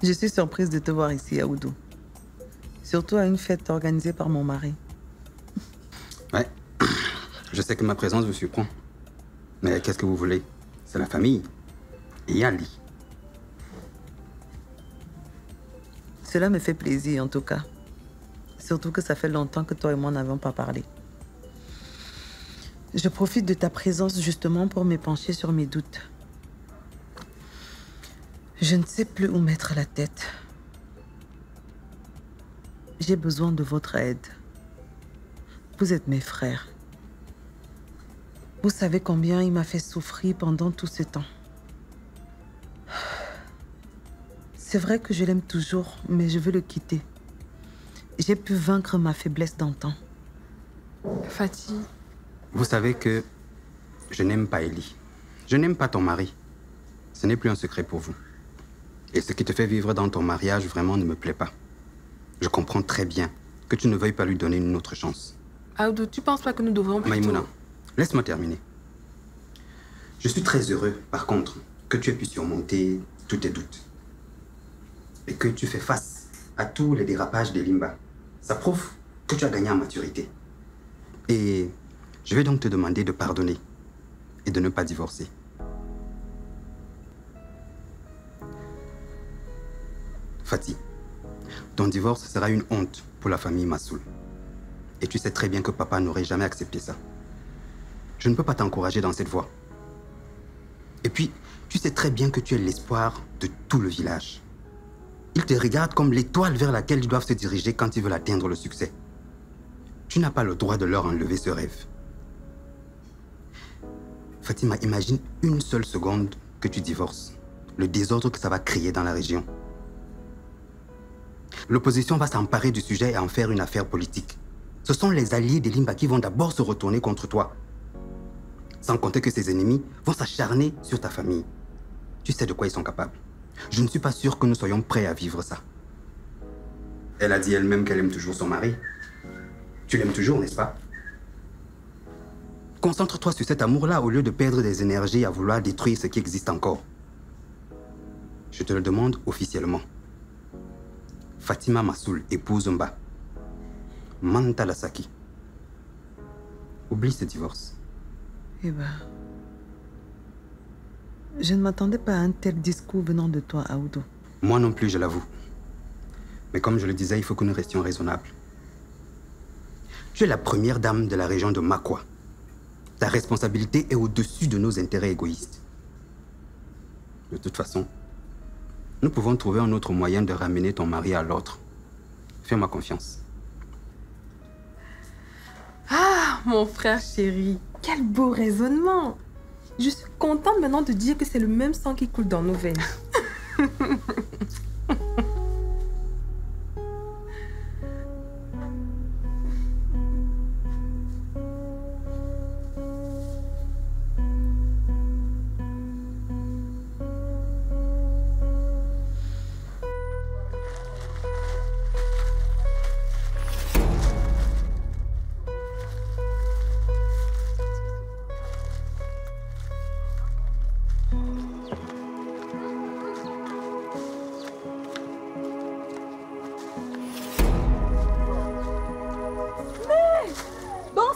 Je suis surprise de te voir ici, Aoudou. Surtout à une fête organisée par mon mari. Ouais, je sais que ma présence vous surprend. Mais qu'est-ce que vous voulez? C'est la famille. Et Ali. Cela me fait plaisir, en tout cas. Surtout que ça fait longtemps que toi et moi n'avons pas parlé. Je profite de ta présence justement pour me pencher sur mes doutes. Je ne sais plus où mettre la tête. J'ai besoin de votre aide. Vous êtes mes frères. Vous savez combien il m'a fait souffrir pendant tout ce temps. C'est vrai que je l'aime toujours, mais je veux le quitter. J'ai pu vaincre ma faiblesse d'antan. Fatih. Vous savez que je n'aime pas Eli. Je n'aime pas ton mari. Ce n'est plus un secret pour vous. Et ce qui te fait vivre dans ton mariage vraiment ne me plaît pas. Je comprends très bien que tu ne veuilles pas lui donner une autre chance. Aoudou, tu penses pas que nous devrions plutôt... Maïmouna, laisse-moi terminer. Je suis très heureux, par contre, que tu aies pu surmonter tous tes doutes. Et que tu fais face à tous les dérapages de Limba. Ça prouve que tu as gagné en maturité. Et je vais donc te demander de pardonner et de ne pas divorcer. Fatih, ton divorce sera une honte pour la famille Massoul. Et tu sais très bien que papa n'aurait jamais accepté ça. Je ne peux pas t'encourager dans cette voie. Et puis, tu sais très bien que tu es l'espoir de tout le village. Ils te regardent comme l'étoile vers laquelle ils doivent se diriger quand ils veulent atteindre le succès. Tu n'as pas le droit de leur enlever ce rêve. Fatima, imagine une seule seconde que tu divorces. Le désordre que ça va créer dans la région. L'opposition va s'emparer du sujet et en faire une affaire politique. Ce sont les alliés de Limba qui vont d'abord se retourner contre toi. Sans compter que ses ennemis vont s'acharner sur ta famille. Tu sais de quoi ils sont capables. Je ne suis pas sûr que nous soyons prêts à vivre ça. Elle a dit elle-même qu'elle aime toujours son mari. Tu l'aimes toujours, n'est-ce pas? Concentre-toi sur cet amour-là au lieu de perdre des énergies à vouloir détruire ce qui existe encore. Je te le demande officiellement. Fatima Massoul, épouse Mba. Manta Lasaki. Oublie ce divorce. Eh ben... Je ne m'attendais pas à un tel discours venant de toi, Aoudou. Moi non plus, je l'avoue. Mais comme je le disais, il faut que nous restions raisonnables. Tu es la première dame de la région de Makwa. Ta responsabilité est au-dessus de nos intérêts égoïstes. De toute façon, nous pouvons trouver un autre moyen de ramener ton mari à l'ordre. Fais-moi confiance. Ah, mon frère chéri, quel beau raisonnement. Je suis contente maintenant de dire que c'est le même sang qui coule dans nos veines.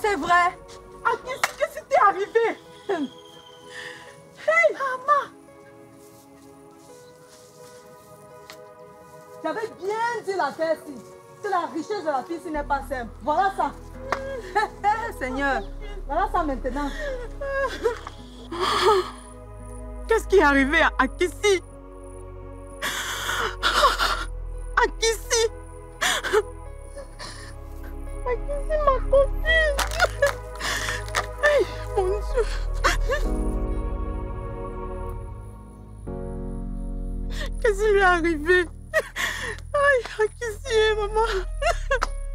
C'est vrai. À qui c'est que c'était arrivé? Hey, maman. J'avais bien dit la terre-ci. Que la richesse de la fille n'est pas simple. Voilà ça. Seigneur. Voilà ça maintenant. Qu'est-ce qui est arrivé à Kissi? À Kissi? À Kissi, ma copine? Hey, mon Dieu. Qu'est-ce qui lui est arrivé? Aïe, à Kissi, maman.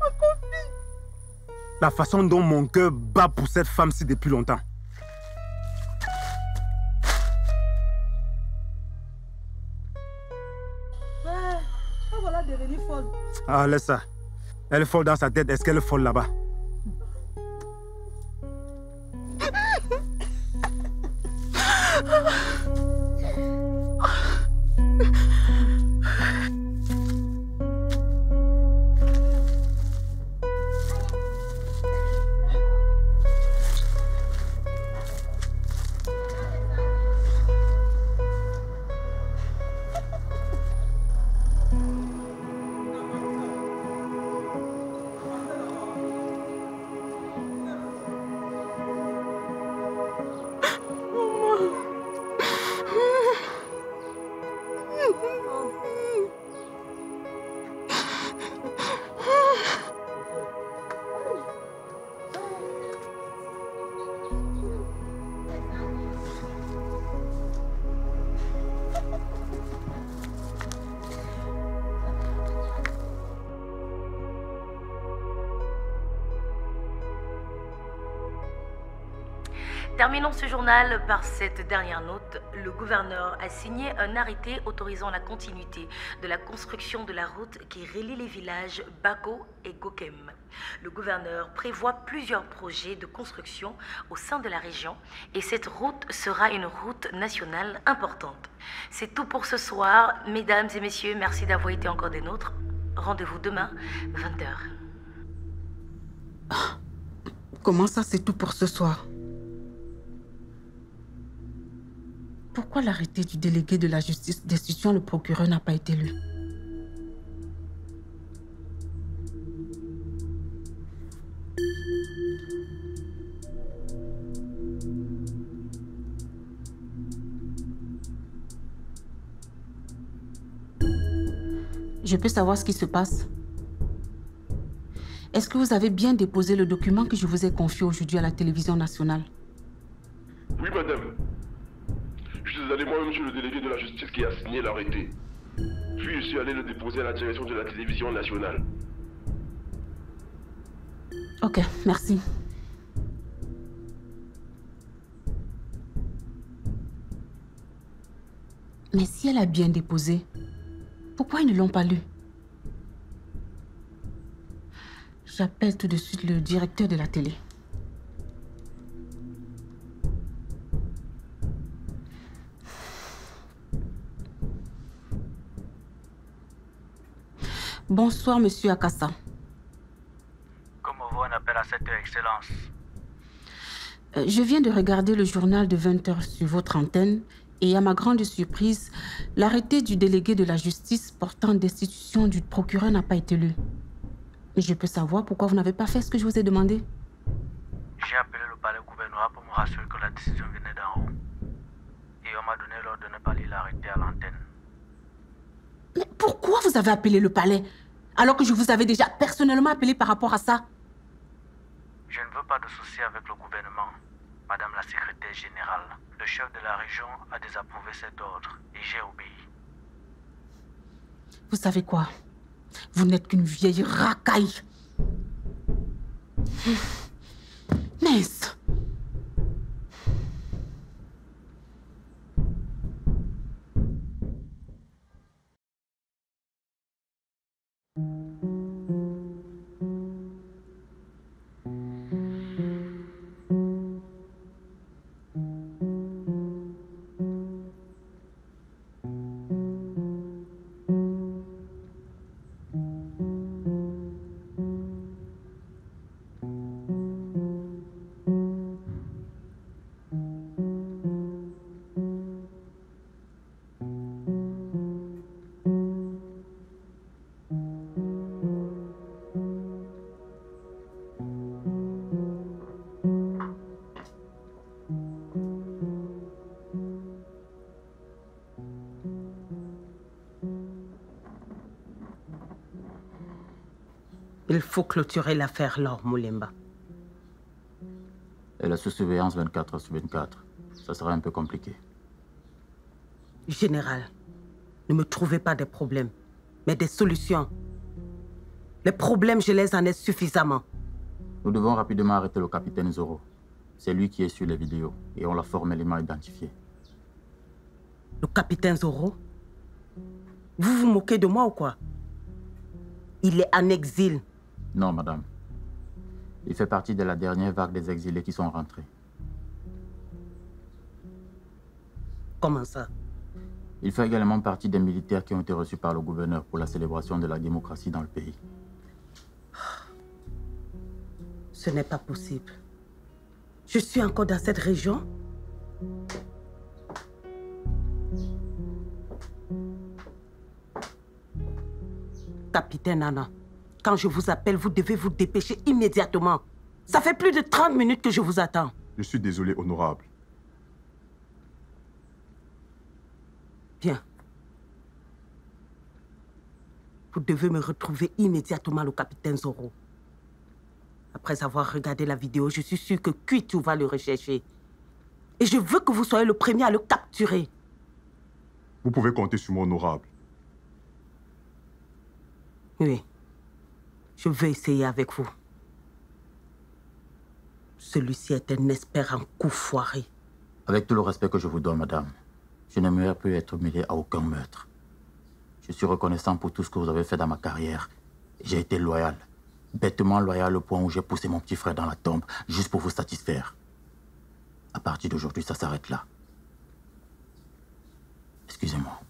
Ma copine. La façon dont mon cœur bat pour cette femme-ci depuis longtemps. Voilà devenue folle. Ah, laisse ça. Elle est folle dans sa tête. Est-ce qu'elle est folle là-bas? Terminons ce journal par cette dernière note. Le gouverneur a signé un arrêté autorisant la continuité de la construction de la route qui relie les villages Bako et Gokem. Le gouverneur prévoit plusieurs projets de construction au sein de la région et cette route sera une route nationale importante. C'est tout pour ce soir. Mesdames et messieurs, merci d'avoir été encore des nôtres. Rendez-vous demain, 20h. Comment ça, c'est tout pour ce soir? Pourquoi l'arrêté du délégué de la justice destituant le procureur n'a pas été lu? Je peux savoir ce qui se passe? Est-ce que vous avez bien déposé le document que je vous ai confié aujourd'hui à la télévision nationale? Oui, madame. Je suis allé moi-même chez le délégué de la justice qui a signé l'arrêté. Puis je suis allé le déposer à la direction de la télévision nationale. Ok, merci. Mais si elle a bien déposé, pourquoi ils ne l'ont pas lu? J'appelle tout de suite le directeur de la télé. Bonsoir, monsieur Akassa. Comment vaut un appel à cette heure, Excellence? Je viens de regarder le journal de 20h sur votre antenne et à ma grande surprise, l'arrêté du délégué de la justice portant destitution du procureur n'a pas été lu. Je peux savoir pourquoi vous n'avez pas fait ce que je vous ai demandé? J'ai appelé le palais gouvernorat pour me rassurer que la décision venait d'en haut. Et on m'a donné l'ordre de ne pas lire l'arrêté à l'antenne. Mais pourquoi vous avez appelé le palais alors que je vous avais déjà personnellement appelé par rapport à ça? Je ne veux pas de soucis avec le gouvernement. Madame la secrétaire générale, le chef de la région a désapprouvé cet ordre et j'ai obéi. Vous savez quoi? Vous n'êtes qu'une vieille racaille. Mince. Il faut clôturer l'affaire Laure Moulemba. Elle est sous surveillance 24/24. Ça sera un peu compliqué. Général, ne me trouvez pas des problèmes, mais des solutions. Les problèmes, je les en ai suffisamment. Nous devons rapidement arrêter le capitaine Zoro. C'est lui qui est sur les vidéos et on l'a formellement identifié. Le capitaine Zoro? Vous vous moquez de moi ou quoi? Il est en exil. Non, madame. Il fait partie de la dernière vague des exilés qui sont rentrés. Comment ça? Il fait également partie des militaires qui ont été reçus par le gouverneur pour la célébration de la démocratie dans le pays. Ce n'est pas possible. Je suis encore dans cette région? Capitaine Anna, quand je vous appelle, vous devez vous dépêcher immédiatement. Ça fait plus de 30 minutes que je vous attends. Je suis désolé, honorable. Bien. Vous devez me retrouver immédiatement le capitaine Zoro. Après avoir regardé la vidéo, je suis sûre que Kuitu va le rechercher. Et je veux que vous soyez le premier à le capturer. Vous pouvez compter sur moi, honorable. Oui. Je vais essayer avec vous. Celui-ci est un expert en coups foirés. Avec tout le respect que je vous donne, madame, je n'aimerais plus être mêlé à aucun meurtre. Je suis reconnaissant pour tout ce que vous avez fait dans ma carrière. J'ai été loyal, bêtement loyal au point où j'ai poussé mon petit frère dans la tombe juste pour vous satisfaire. À partir d'aujourd'hui, ça s'arrête là. Excusez-moi.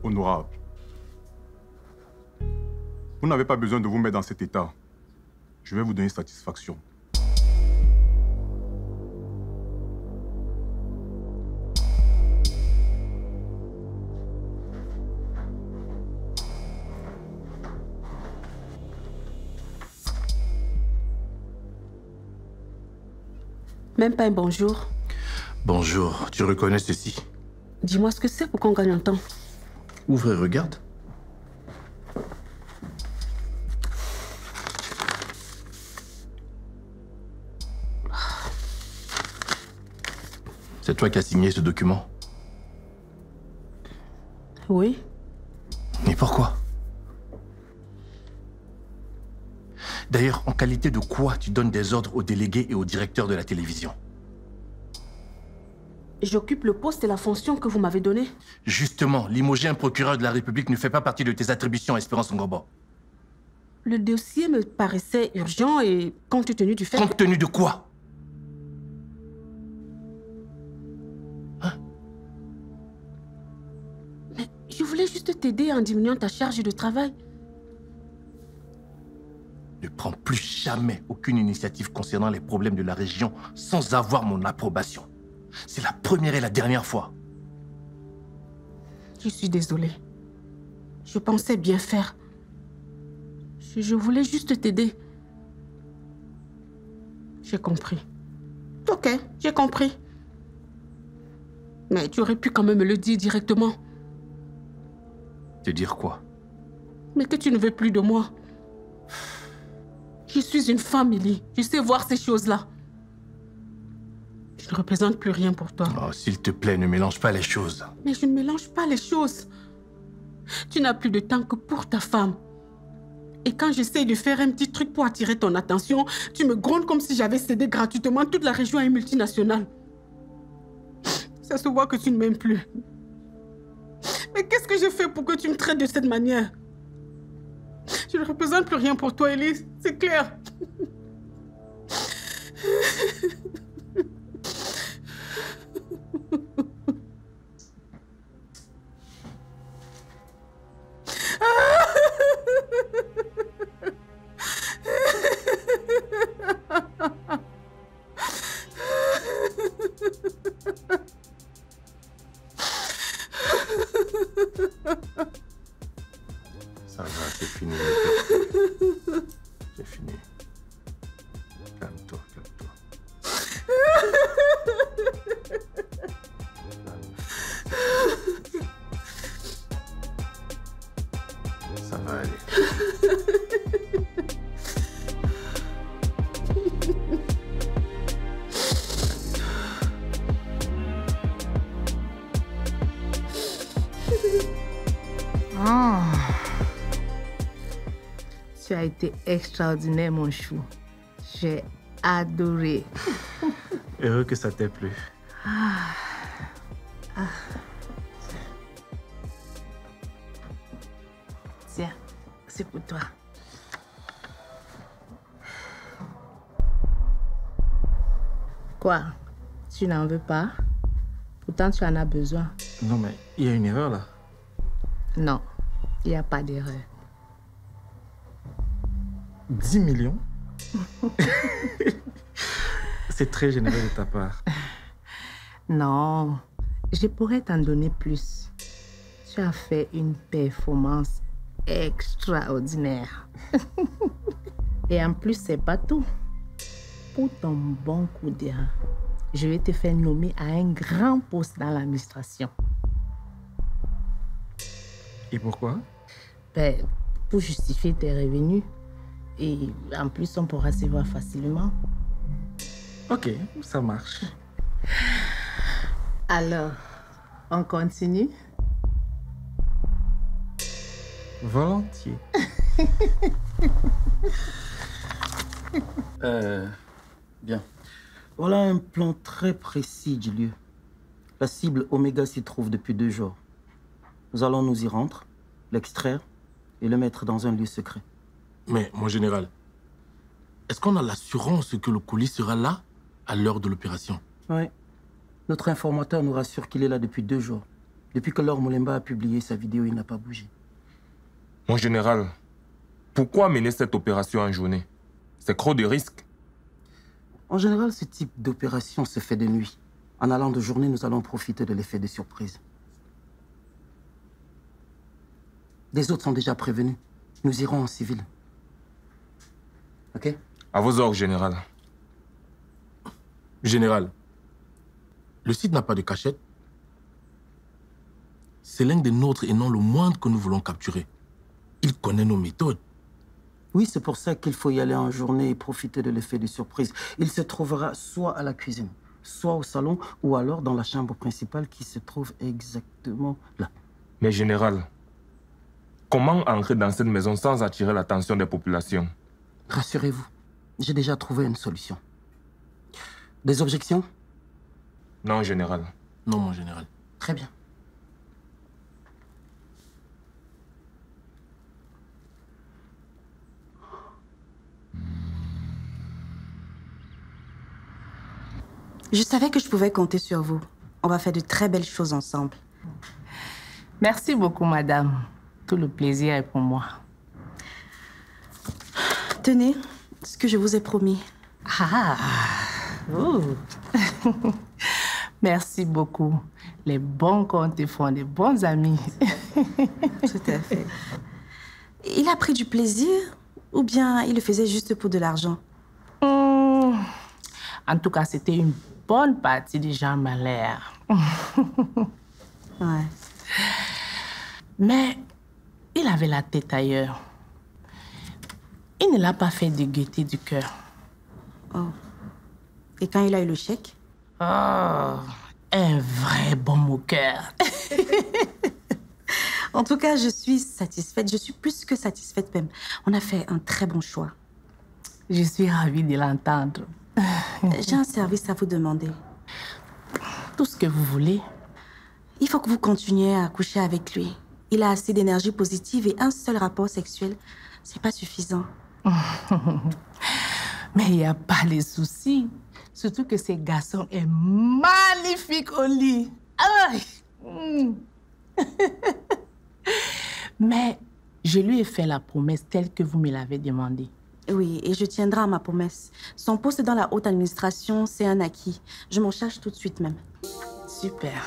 Honorable, vous n'avez pas besoin de vous mettre dans cet état. Je vais vous donner satisfaction. Même pas un bonjour. Bonjour, tu reconnais ceci? Dis-moi ce que c'est pour qu'on gagne un temps. Ouvre et regarde. C'est toi qui as signé ce document? Oui. Mais pourquoi? D'ailleurs, en qualité de quoi tu donnes des ordres aux délégués et au directeur de la télévision? J'occupe le poste et la fonction que vous m'avez donnée. Justement, limoger un procureur de la République ne fait pas partie de tes attributions, Espérance Ngobo. Le dossier me paraissait urgent et compte tenu du fait... Compte tenu de quoi? Mais je voulais juste t'aider en diminuant ta charge de travail. Ne prends plus jamais aucune initiative concernant les problèmes de la région sans avoir mon approbation. C'est la première et la dernière fois. Je suis désolée. Je pensais bien faire. Je voulais juste t'aider. J'ai compris. Ok, j'ai compris. Mais tu aurais pu quand même me le dire directement. Te dire quoi? Mais que tu ne veux plus de moi. Je suis une femme, Ellie. Je sais voir ces choses-là. Je ne représente plus rien pour toi. Oh, s'il te plaît, ne mélange pas les choses. Mais je ne mélange pas les choses. Tu n'as plus de temps que pour ta femme. Et quand j'essaie de faire un petit truc pour attirer ton attention, tu me grondes comme si j'avais cédé gratuitement toute la région à une multinationale. Ça se voit que tu ne m'aimes plus. Mais qu'est-ce que j'ai fait pour que tu me traites de cette manière? Je ne représente plus rien pour toi, Elise. C'est clair. Ça va, c'est fini. C'est fini. Calme-toi, calme-toi. Ça va aller. Tu as été extraordinaire, mon chou. J'ai adoré. Heureux que ça t'ait plu. Tiens, c'est pour toi. Quoi? Tu n'en veux pas? Pourtant, tu en as besoin. Non, mais il y a une erreur là. Non, il n'y a pas d'erreur. 10 millions? C'est très généreux de ta part. Non, je pourrais t'en donner plus. Tu as fait une performance extraordinaire. Et en plus, c'est pas tout. Pour ton bon coup d'œil, je vais te faire nommer à un grand poste dans l'administration. Et pourquoi? Ben, pour justifier tes revenus. Et en plus, on pourra se voir facilement. Ok, ça marche. Alors, on continue? Volontiers. Bien. Voilà un plan très précis du lieu. La cible Oméga s'y trouve depuis 2 jours. Nous allons nous y rendre, l'extraire et le mettre dans un lieu secret. Mais, mon général, est-ce qu'on a l'assurance que le colis sera là à l'heure de l'opération? Oui. Notre informateur nous rassure qu'il est là depuis 2 jours. Depuis que Laure Moulemba a publié sa vidéo, il n'a pas bougé. Mon général, pourquoi mener cette opération en journée? C'est trop de risques. En général, ce type d'opération se fait de nuit. En allant de journée, nous allons profiter de l'effet de surprise. Les autres sont déjà prévenus. Nous irons en civil. OK? À vos ordres, général. Général, le site n'a pas de cachette. C'est l'un des nôtres et non le moindre que nous voulons capturer. Il connaît nos méthodes. Oui, c'est pour ça qu'il faut y aller en journée et profiter de l'effet de surprise. Il se trouvera soit à la cuisine, soit au salon, ou alors dans la chambre principale qui se trouve exactement là. Mais général, comment entrer dans cette maison sans attirer l'attention des populations? Rassurez-vous, j'ai déjà trouvé une solution. Des objections? Non, général. Non, mon général. Très bien. Je savais que je pouvais compter sur vous. On va faire de très belles choses ensemble. Merci beaucoup, madame. Tout le plaisir est pour moi. Tenez, ce que je vous ai promis. Ah! Oh. Merci beaucoup. Les bons comptes font des bons amis. Tout à fait. Il a pris du plaisir ou bien il le faisait juste pour de l'argent? En tout cas, c'était une bonne partie des gens malheurs. Ouais. Mais il avait la tête ailleurs. Il ne l'a pas fait de gaieté du cœur. Oh. Et quand il a eu le chèque? Oh, un vrai bon moqueur. En tout cas, je suis satisfaite. Je suis plus que satisfaite même. On a fait un très bon choix. Je suis ravie de l'entendre. J'ai un service à vous demander. Tout ce que vous voulez. Il faut que vous continuiez à coucher avec lui. Il a assez d'énergie positive et un seul rapport sexuel, c'est pas suffisant. Mais il n'y a pas de souci. Surtout que ce garçon est magnifique au lit. Mais je lui ai fait la promesse telle que vous me l'avez demandé. Oui, et je tiendrai à ma promesse. Son poste dans la haute administration, c'est un acquis. Je m'en charge tout de suite même. Super.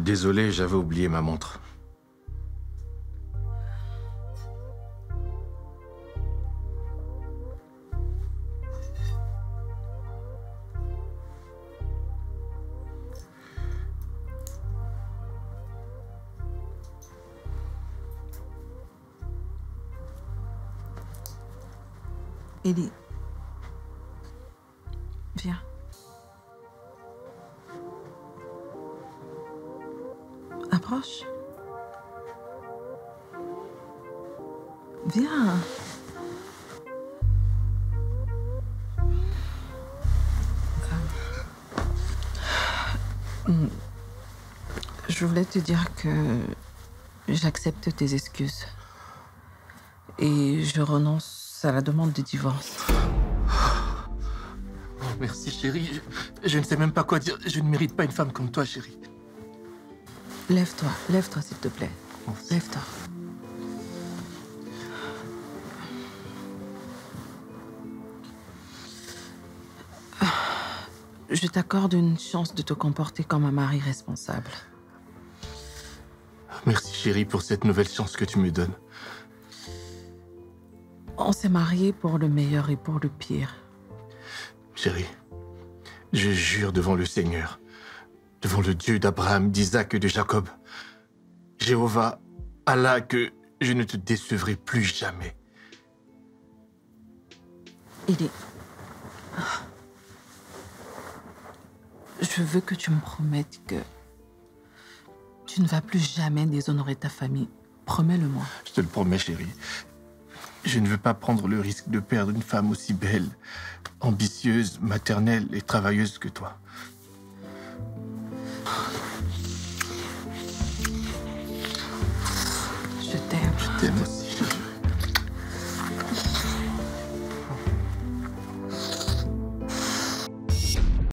Désolé, j'avais oublié ma montre. Ellie, viens. Approche. Viens. Je voulais te dire que j'accepte tes excuses. Et je renonce à la demande de divorce. Oh, merci, chérie. Je ne sais même pas quoi dire. Je ne mérite pas une femme comme toi, chérie. Lève-toi, s'il te plaît. Lève-toi. Je t'accorde une chance de te comporter comme un mari responsable. chérie, pour cette nouvelle chance que tu me donnes. On s'est mariés pour le meilleur et pour le pire. Chérie, je jure devant le Seigneur, devant le Dieu d'Abraham, d'Isaac et de Jacob, Jéhovah, Allah, que je ne te décevrai plus jamais. Je veux que tu me promettes que tu ne vas plus jamais déshonorer ta famille. Promets-le-moi. Je te le promets, chérie. Je ne veux pas prendre le risque de perdre une femme aussi belle, ambitieuse, maternelle et travailleuse que toi.